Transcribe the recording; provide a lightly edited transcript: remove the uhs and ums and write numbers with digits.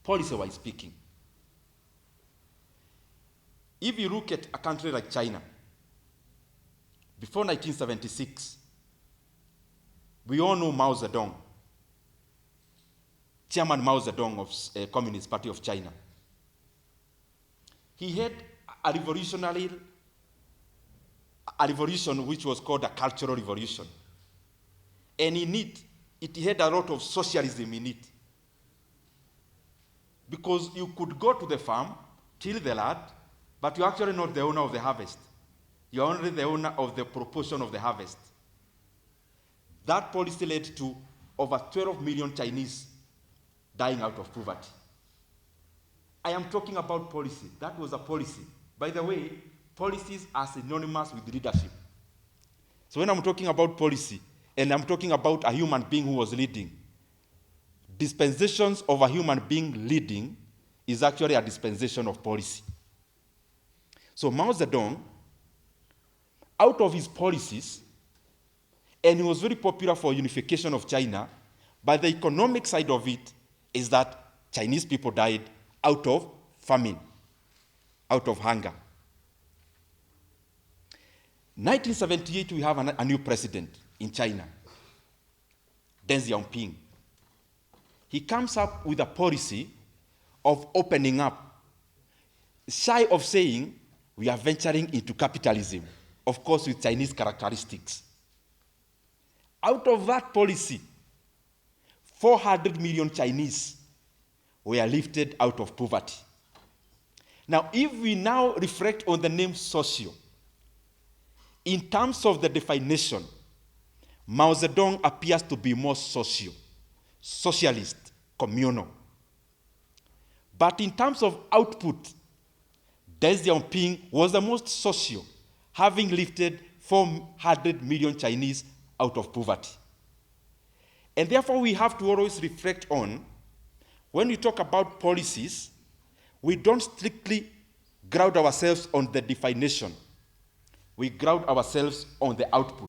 policy-wise speaking. If you look at a country like China, before 1976, we all know Mao Zedong, Chairman Mao Zedong of Communist Party of China. He had a revolution which was called a cultural revolution. And in it had a lot of socialism in it. Because you could go to the farm, till the land, but you're actually not the owner of the harvest. You're only the owner of the proportion of the harvest. That policy led to over 12 million Chinese dying out of poverty. I am talking about policy. That was a policy. By the way, policies are synonymous with leadership. So when I'm talking about policy, and I'm talking about a human being who was leading, dispensations of a human being leading is actually a dispensation of policy. So Mao Zedong, out of his policies, and he was very popular for unification of China, but the economic side of it is that Chinese people died out of famine, out of hunger. 1978, we have a new president in China, Deng Xiaoping. He comes up with a policy of opening up, shy of saying we are venturing into capitalism, of course with Chinese characteristics. Out of that policy, 400 million Chinese were lifted out of poverty. Now, if we now reflect on the name socio, in terms of the definition, Mao Zedong appears to be more socialist, communal. But in terms of output, Deng Xiaoping was the most socio, having lifted 400 million Chinese out of poverty. And therefore, we have to always reflect on, when we talk about policies, we don't strictly ground ourselves on the definition. We ground ourselves on the output.